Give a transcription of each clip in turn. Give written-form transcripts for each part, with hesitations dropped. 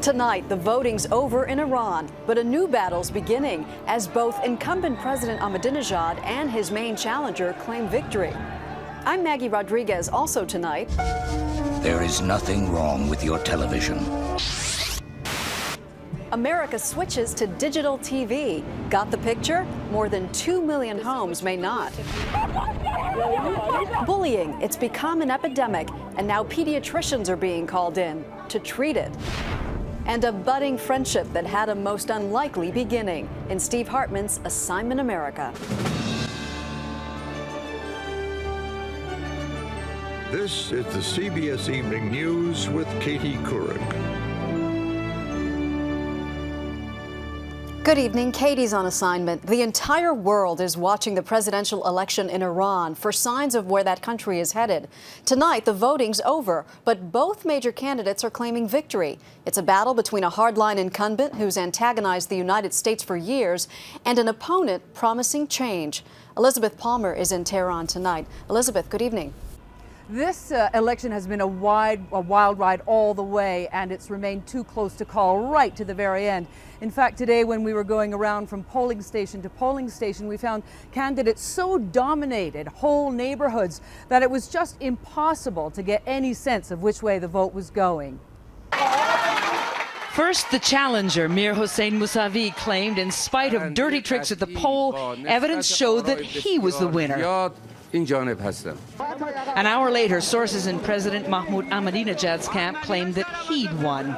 Tonight, the voting's over in Iran, but a new battle's beginning as both incumbent President Ahmadinejad and his main challenger claim victory. I'm Maggie Rodriguez. Also tonight, there is nothing wrong with your television. America switches to digital TV. Got the picture? More than 2 million homes may not. Bullying, it's become an epidemic, and now pediatricians are being called in to treat it. And a budding friendship that had a most unlikely beginning in Steve Hartman's Assignment America. This is the CBS Evening News with Katie Couric. Good evening. Katie's on assignment. The entire world is watching the presidential election in Iran for signs of where that country is headed. Tonight, the voting's over, but both major candidates are claiming victory. It's a battle between a hardline incumbent who's antagonized the United States for years and an opponent promising change. Elizabeth Palmer is in Tehran tonight. Elizabeth, good evening. This election has been a wild ride all the way, and it's remained too close to call right to the very end. In fact, today when we were going around from polling station to polling station, we found candidates so dominated whole neighborhoods that it was just impossible to get any sense of which way the vote was going. First, the challenger, Mir Hossein Mousavi, claimed in spite of dirty tricks at the poll, evidence showed that he was the winner. An hour later, sources in President Mahmoud Ahmadinejad's camp claimed that he'd won.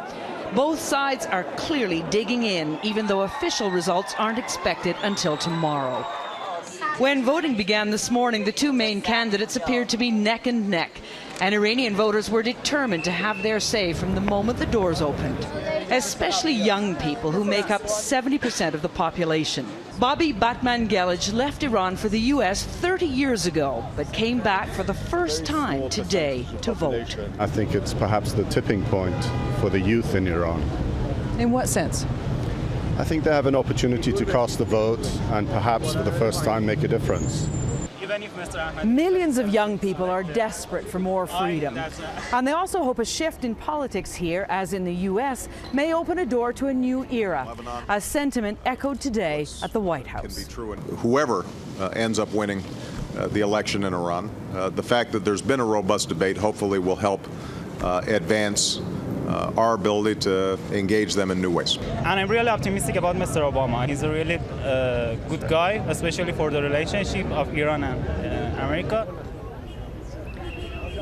Both sides are clearly digging in, even though official results aren't expected until tomorrow. When voting began this morning, the two main candidates appeared to be neck and neck, and Iranian voters were determined to have their say from the moment the doors opened, especially young people who make up 70% of the population. Bobby Batman-Gelij left Iran for the U.S. 30 years ago, but came back for the first time today to vote. I think it's perhaps the tipping point for the youth in Iran. In what sense? I think they have an opportunity to cast a vote and perhaps for the first time make a difference. Millions of young people are desperate for more freedom. And they also hope a shift in politics here, as in the U.S., may open a door to a new era, a sentiment echoed today at the White House. Whoever ends up winning the election in Iran, the fact that there's been a robust debate hopefully will help advance our ability to engage them in new ways. And I'm really optimistic about Mr. Obama. He's a really good guy, especially for the relationship of Iran and America.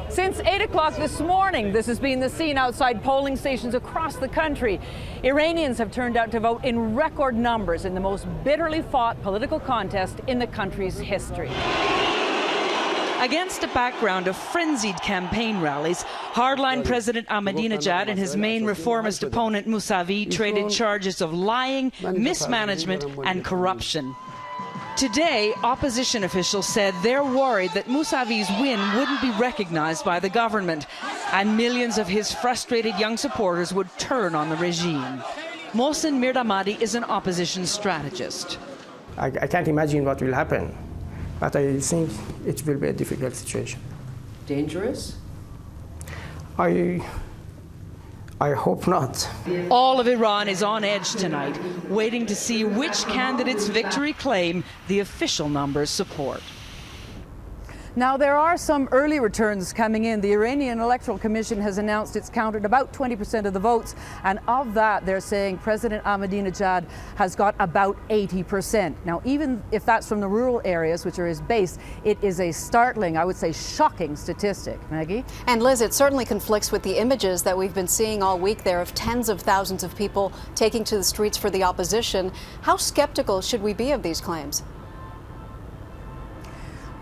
Since 8 o'clock this morning, this has been the scene outside polling stations across the country. Iranians have turned out to vote in record numbers in the most bitterly fought political contest in the country's history. Against a background of frenzied campaign rallies, hardline President Ahmadinejad and his main reformist opponent Mousavi traded charges of lying, mismanagement and corruption. Today, opposition officials said they're worried that Mousavi's win wouldn't be recognized by the government, and millions of his frustrated young supporters would turn on the regime. Mohsen Mirdamadi is an opposition strategist. I can't imagine what will happen, but I think it will be a difficult situation. Dangerous? I hope not. All of Iran is on edge tonight, waiting to see which candidate's victory claim the official numbers support. Now, there are some early returns coming in. The Iranian Electoral Commission has announced it's counted about 20% of the votes, and of that, they're saying President Ahmadinejad has got about 80%. Now, even if that's from the rural areas, which are his base, it is a startling, I would say shocking statistic. Maggie? And Liz, it certainly conflicts with the images that we've been seeing all week there of tens of thousands of people taking to the streets for the opposition. How skeptical should we be of these claims?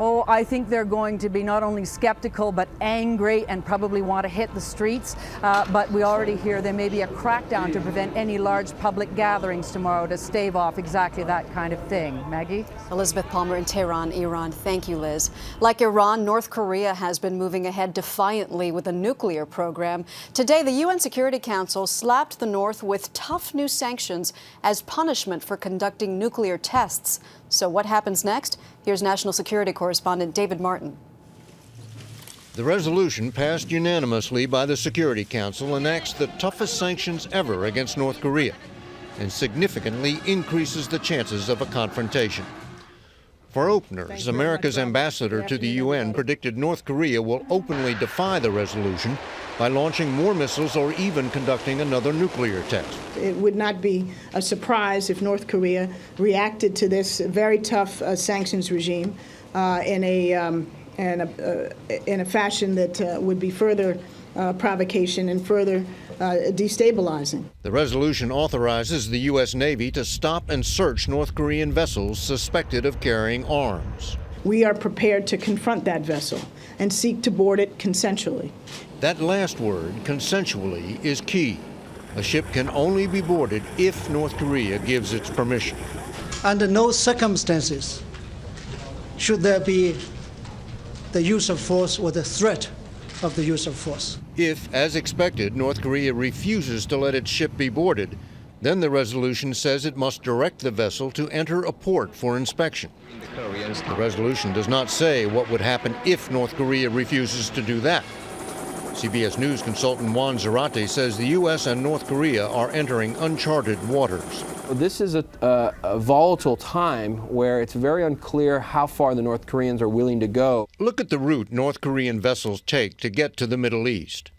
Oh, I think they're going to be not only skeptical but angry and probably want to hit the streets. But we already hear there may be a crackdown to prevent any large public gatherings tomorrow to stave off exactly that kind of thing. Maggie? Elizabeth Palmer in Tehran, Iran. Thank you, Liz. Like Iran, North Korea has been moving ahead defiantly with a nuclear program. Today, the UN Security Council slapped the North with tough new sanctions as punishment for conducting nuclear tests. So what happens next? Here's national security correspondent David Martin. The resolution passed unanimously by the Security Council enacts the toughest sanctions ever against North Korea and significantly increases the chances of a confrontation. For openers, America's ambassador to the UN predicted North Korea will openly defy the resolution by launching more missiles or even conducting another nuclear test. It would not be a surprise if North Korea reacted to this very tough sanctions regime in a fashion that would be further provocation and further destabilizing. The resolution authorizes the U.S. Navy to stop and search North Korean vessels suspected of carrying arms. We are prepared to confront that vessel and seek to board it consensually. That last word, consensually, is key. A ship can only be boarded if North Korea gives its permission. Under no circumstances should there be the use of force or the threat of the use of force. If, as expected, North Korea refuses to let its ship be boarded, then the resolution says it must direct the vessel to enter a port for inspection. The resolution does not say what would happen if North Korea refuses to do that. CBS News consultant Juan Zarate says the U.S. and North Korea are entering uncharted waters. This is a volatile time where it's very unclear how far the North Koreans are willing to go. Look at the route North Korean vessels take to get to the Middle East.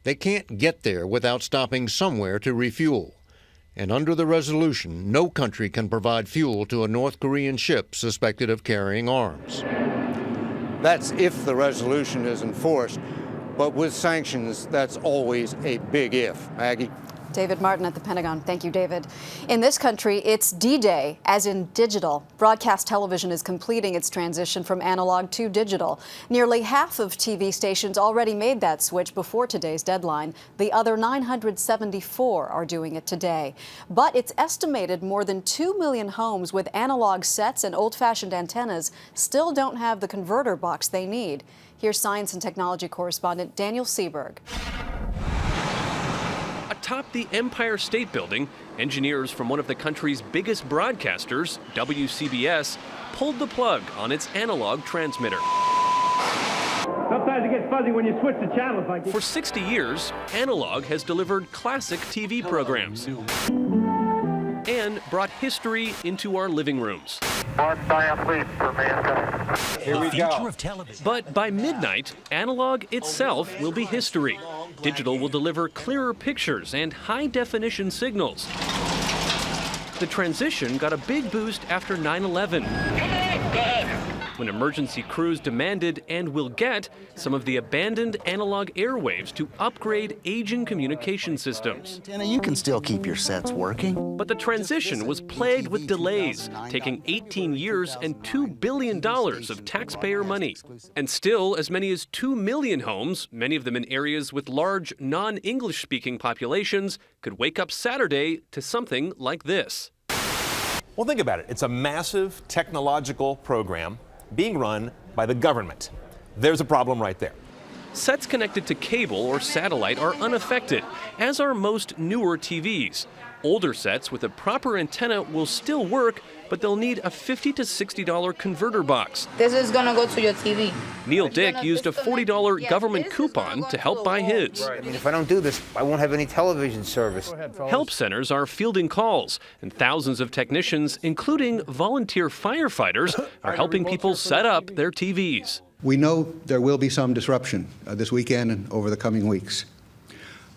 They can't get there without stopping somewhere to refuel. And under the resolution, no country can provide fuel to a North Korean ship suspected of carrying arms. That's if the resolution is enforced. But with sanctions, that's always a big if. Maggie? David Martin at the Pentagon. Thank you, David. In this country, it's D-Day, as in digital. Broadcast television is completing its transition from analog to digital. Nearly half of TV stations already made that switch before today's deadline. The other 974 are doing it today. But it's estimated more than 2 million homes with analog sets and old-fashioned antennas still don't have the converter box they need. Here's science and technology correspondent Daniel Seberg. Atop the Empire State Building, engineers from one of the country's biggest broadcasters, WCBS, pulled the plug on its analog transmitter. Sometimes it gets fuzzy when you switch the channels like this. For 60 years, analog has delivered classic TV programs and brought history into our living rooms. Here we go. But by midnight, analog itself will be history. Digital will deliver clearer pictures and high-definition signals. The transition got a big boost after 9/11, when emergency crews demanded and will get some of the abandoned analog airwaves to upgrade aging communication systems. You can still keep your sets working. But the transition was plagued with delays, taking 18 years and $2 billion of taxpayer money. And still, as many as 2 million homes, many of them in areas with large non-English speaking populations, could wake up Saturday to something like this. Well, think about it. It's a massive technological program being run by the government. There's a problem right there. Sets connected to cable or satellite are unaffected, as are most newer TVs. Older sets with a proper antenna will still work, but they'll need a $50 to $60 converter box. This is gonna go to your TV. Neil Dick used a $40 government coupon to help buy his. I mean, if I don't do this, I won't have any television service. Help centers are fielding calls, and thousands of technicians, including volunteer firefighters, are helping people set up their TVs. We know there will be some disruption this weekend and over the coming weeks,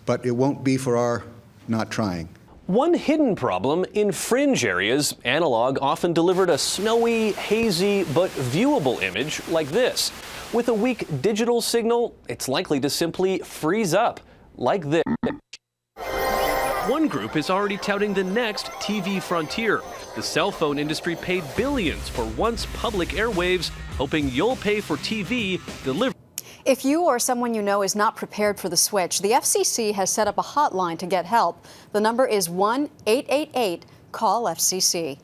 but it won't be for our not trying. One hidden problem, in fringe areas, analog often delivered a snowy, hazy, but viewable image like this. With a weak digital signal, it's likely to simply freeze up, like this. One group is already touting the next TV frontier. The cell phone industry paid billions for once public airwaves, hoping you'll pay for TV delivered. If you or someone you know is not prepared for the switch, the FCC has set up a hotline to get help. The number is 1-888-CALL-FCC.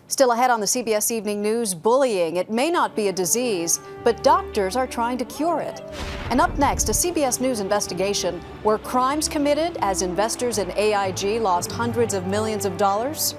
Still ahead on the CBS Evening News, bullying. It may not be a disease, but doctors are trying to cure it. And up next, a CBS News investigation. Were crimes committed as investors in AIG lost hundreds of millions of dollars?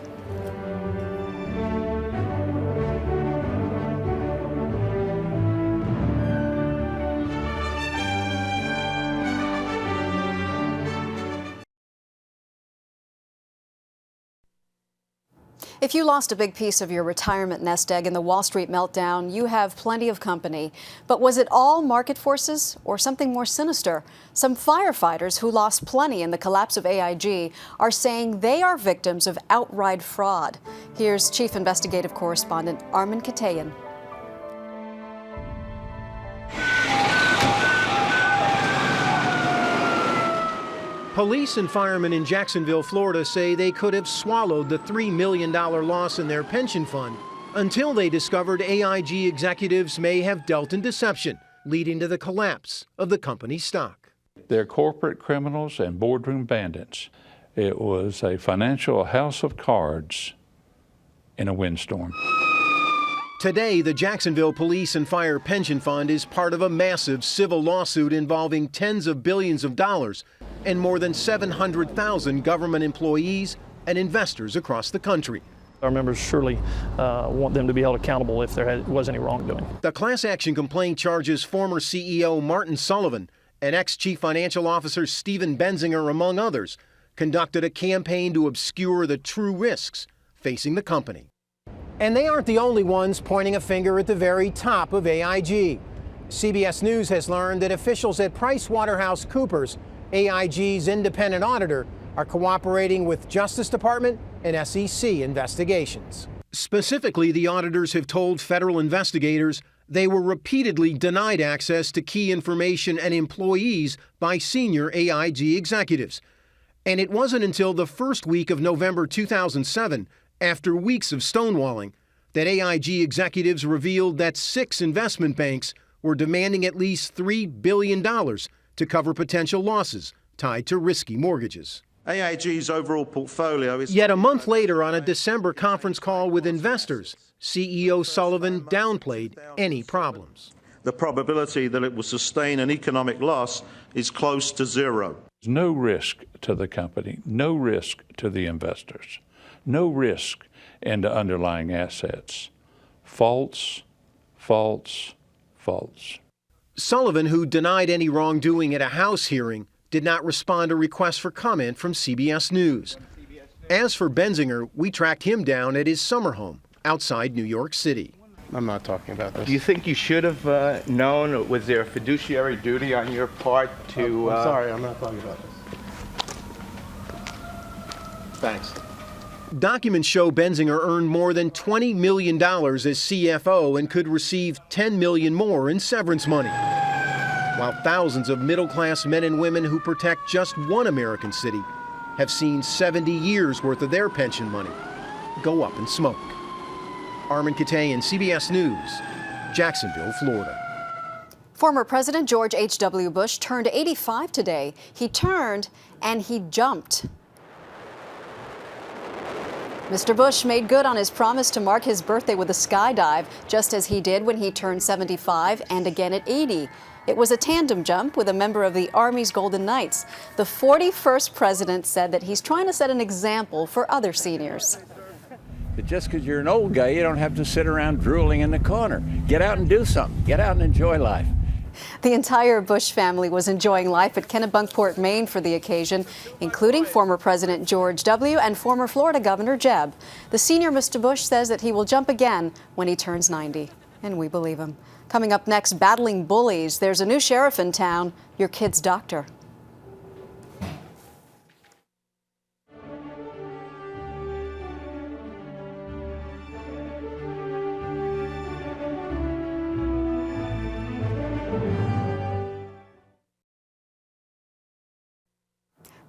If you lost a big piece of your retirement nest egg in the Wall Street meltdown, you have plenty of company. But was it all market forces or something more sinister? Some firefighters who lost plenty in the collapse of AIG are saying they are victims of outright fraud. Here's Chief Investigative Correspondent Armen Keteyian. Police and firemen in Jacksonville, Florida say they could have swallowed the $3 million loss in their pension fund until they discovered AIG executives may have dealt in deception, leading to the collapse of the company's stock. They're corporate criminals and boardroom bandits. It was a financial house of cards in a windstorm. Today, the Jacksonville Police and Fire Pension Fund is part of a massive civil lawsuit involving tens of billions of dollars and more than 700,000 government employees and investors across the country. Our members surely want them to be held accountable if there was any wrongdoing. The class action complaint charges former CEO Martin Sullivan and ex-chief financial officer Steven Benzinger, among others, conducted a campaign to obscure the true risks facing the company. And they aren't the only ones pointing a finger at the very top of AIG. CBS News has learned that officials at PricewaterhouseCoopers, AIG's independent auditor, are cooperating with Justice Department and SEC investigations. Specifically, the auditors have told federal investigators they were repeatedly denied access to key information and employees by senior AIG executives. And it wasn't until the first week of November 2007, after weeks of stonewalling, that AIG executives revealed that 6 investment banks were demanding at least $3 billion to cover potential losses tied to risky mortgages. AIG's overall portfolio is... Yet a month later, on a December conference call with investors, CEO Sullivan downplayed any problems. The probability that it will sustain an economic loss is close to zero. There's no risk to the company, no risk to the investors, no risk in the underlying assets. False, false, false. Sullivan, who denied any wrongdoing at a House hearing, did not respond to requests for comment from CBS News. As for Benzinger, we tracked him down at his summer home outside New York City. I'm not talking about this. Do you think you should have known? Was there a fiduciary duty on your part to... I'm sorry, I'm not talking about this. Thanks. Documents show Benzinger earned more than $20 million as CFO and could receive $10 million more in severance money, while thousands of middle-class men and women who protect just one American city have seen 70 years worth of their pension money go up in smoke. Armen Keteyian, CBS News, Jacksonville, Florida. Former President George H.W. Bush turned 85 today. He turned and he jumped. Mr. Bush made good on his promise to mark his birthday with a skydive, just as he did when he turned 75 and again at 80. It was a tandem jump with a member of the Army's Golden Knights. The 41st president said that he's trying to set an example for other seniors. But just because you're an old guy, you don't have to sit around drooling in the corner. Get out and do something. Get out and enjoy life. The entire Bush family was enjoying life at Kennebunkport, Maine for the occasion, including former President George W. and former Florida Governor Jeb. The senior Mr. Bush says that he will jump again when he turns 90. And we believe him. Coming up next, battling bullies. There's a new sheriff in town, your kid's doctor.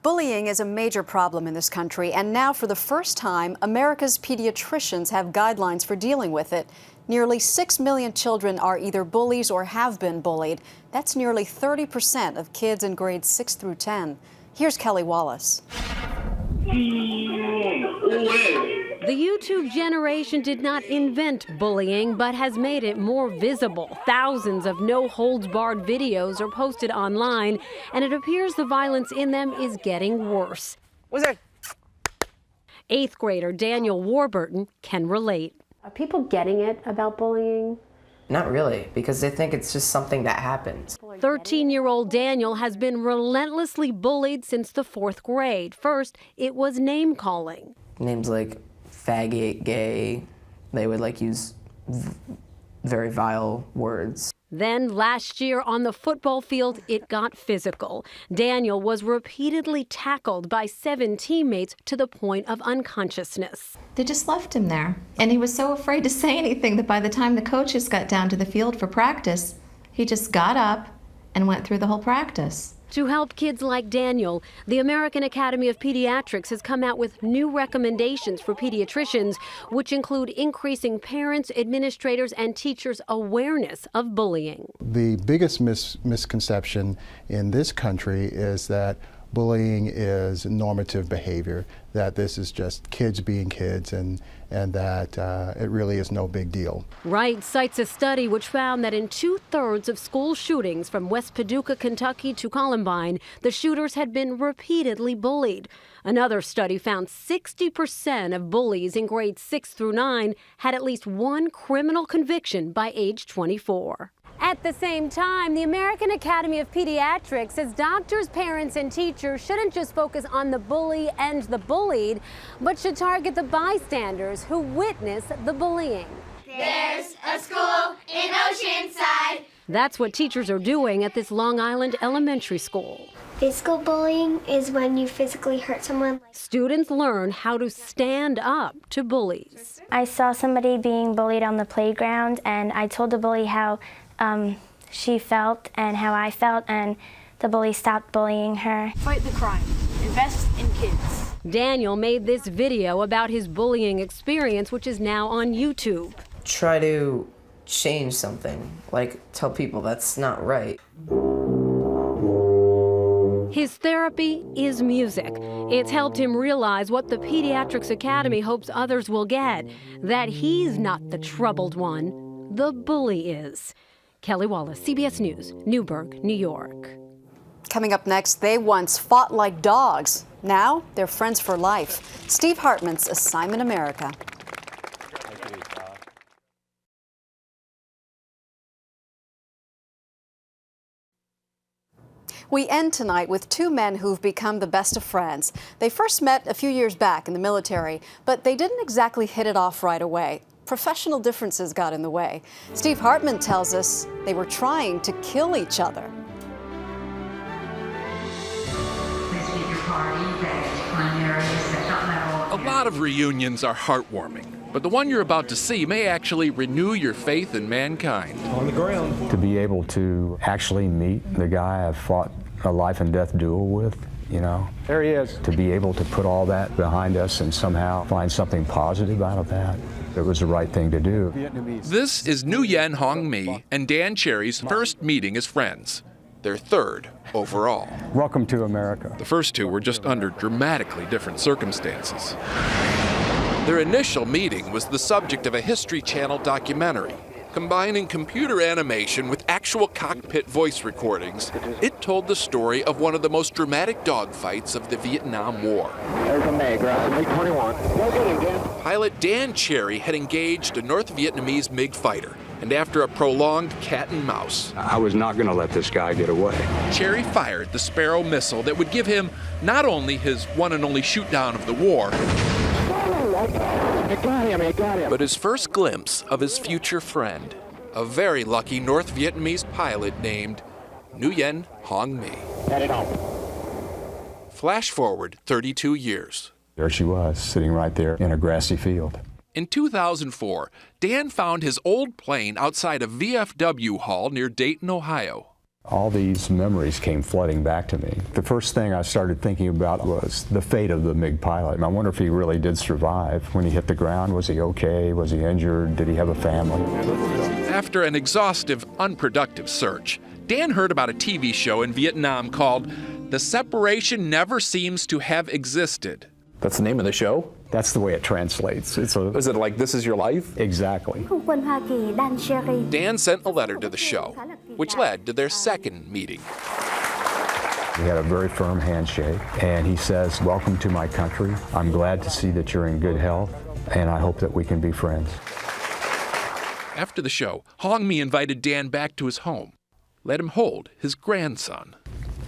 Bullying is a major problem in this country, and now for the first time, America's pediatricians have guidelines for dealing with it. Nearly 6 million children are either bullies or have been bullied. That's nearly 30% of kids in grades 6 through 10. Here's Kelly Wallace. The YouTube generation did not invent bullying, but has made it more visible. Thousands of no-holds-barred videos are posted online, and it appears the violence in them is getting worse. What's that? 8th grader Daniel Warburton can relate. Are people getting it about bullying? Not really, because they think it's just something that happens. 13-year-old Daniel has been relentlessly bullied since the 4th grade. First, it was name-calling. Names like faggot, gay. They would like use very vile words. Then last year on the football field, it got physical. Daniel was repeatedly tackled by 7 teammates to the point of unconsciousness. They just left him there. And he was so afraid to say anything that by the time the coaches got down to the field for practice, he just got up and went through the whole practice. To help kids like Daniel, the American Academy of Pediatrics has come out with new recommendations for pediatricians, which include increasing parents, administrators, and teachers' awareness of bullying. The biggest misconception in this country is that bullying is normative behavior, that this is just kids being kids, and that it really is no big deal. Wright cites a study which found that in 2/3 of school shootings from West Paducah, Kentucky to Columbine, the shooters had been repeatedly bullied. Another study found 60% of bullies in grades 6 through 9 had at least one criminal conviction by age 24. At the same time, the American Academy of Pediatrics says doctors, parents, and teachers shouldn't just focus on the bully and the bullied, but should target the bystanders who witness the bullying. There's a school in Oceanside. That's what teachers are doing at this Long Island elementary school. Physical bullying is when you physically hurt someone. Students learn how to stand up to bullies. I saw somebody being bullied on the playground, and I told the bully how she felt and how I felt, and the bully stopped bullying her. Fight the crime. Invest in kids. Daniel made this video about his bullying experience, which is now on YouTube. Try to change something, like tell people that's not right. His therapy is music. It's helped him realize what the Pediatrics Academy hopes others will get, that he's not the troubled one, the bully is. Kelly Wallace, CBS News, Newburgh, New York. Coming up next, they once fought like dogs. Now they're friends for life. Steve Hartman's Assignment America. We end tonight with 2 men who've become the best of friends. They first met a few years back in the military, but they didn't exactly hit it off right away. Professional differences got in the way. Steve Hartman tells us they were trying to kill each other. A lot of reunions are heartwarming, but the one you're about to see may actually renew your faith in mankind. On the ground. To be able to actually meet the guy I've fought a life and death duel with, you know. There he is. To be able to put all that behind us and somehow find something positive out of that. It was the right thing to do. This is Nguyen Hong Mi and Dan Cherry's first meeting as friends. Their third overall. Welcome to America. The first 2 were just under dramatically different circumstances. Their initial meeting was the subject of a History Channel documentary. Combining computer animation with actual cockpit voice recordings, it told the story of one of the most dramatic dogfights of the Vietnam War. There's a MiG, right? MiG-21. Go get him, Dan. Pilot Dan Cherry had engaged a North Vietnamese MiG fighter, and after a prolonged cat and mouse, I was not going to let this guy get away. Cherry fired the Sparrow missile that would give him not only his one and only shoot-down of the war, I got him. but his first glimpse of his future friend, a very lucky North Vietnamese pilot named Nguyen Hong Mi. Headed home. Flash forward 32 years. There she was, sitting right there in a grassy field. In 2004, Dan found his old plane outside a VFW hall near Dayton, Ohio. All these memories came flooding back to me. The first thing I started thinking about was the fate of the MiG pilot. I wonder if he really did survive. When he hit the ground, was he okay? Was he injured? Did he have a family? After an exhaustive, unproductive search, Dan heard about a TV show in Vietnam called The Separation Never Seems to Have Existed. That's the name of the show? That's the way it translates. Is it like This Is Your Life? Exactly. Dan sent a letter to the show, which led to their second meeting. We had a very firm handshake, and he says, "Welcome to my country. I'm glad to see that you're in good health, and I hope that we can be friends." After the show, Hong Mi invited Dan back to his home, let him hold his grandson.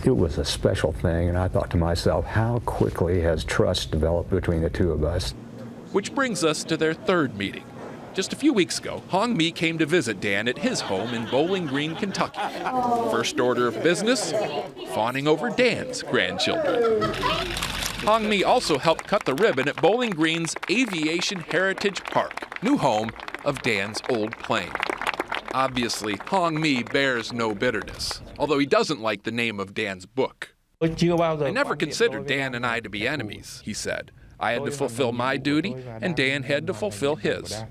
It was a special thing, and I thought to myself, how quickly has trust developed between the two of us? Which brings us to their third meeting. Just a few weeks ago, Hong Mi came to visit Dan at his home in Bowling Green, Kentucky. First order of business, fawning over Dan's grandchildren. Hong Mi also helped cut the ribbon at Bowling Green's Aviation Heritage Park, new home of Dan's old plane. Obviously, Hong Mi bears no bitterness, although he doesn't like the name of Dan's book. I never considered Dan and I to be enemies, he said. I had to fulfill my duty, and Dan had to fulfill his.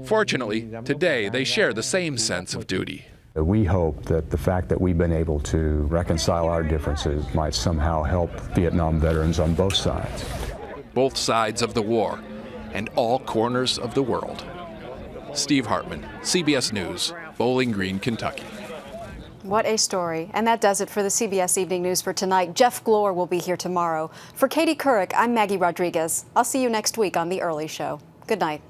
Fortunately, today they share the same sense of duty. We hope that the fact that we've been able to reconcile our differences might somehow help Vietnam veterans on both sides. Both sides of the war, and all corners of the world. Steve Hartman, CBS News, Bowling Green, Kentucky. What a story. And that does it for the CBS Evening News for tonight. Jeff Glor will be here tomorrow. For Katie Couric, I'm Maggie Rodriguez. I'll see you next week on The Early Show. Good night.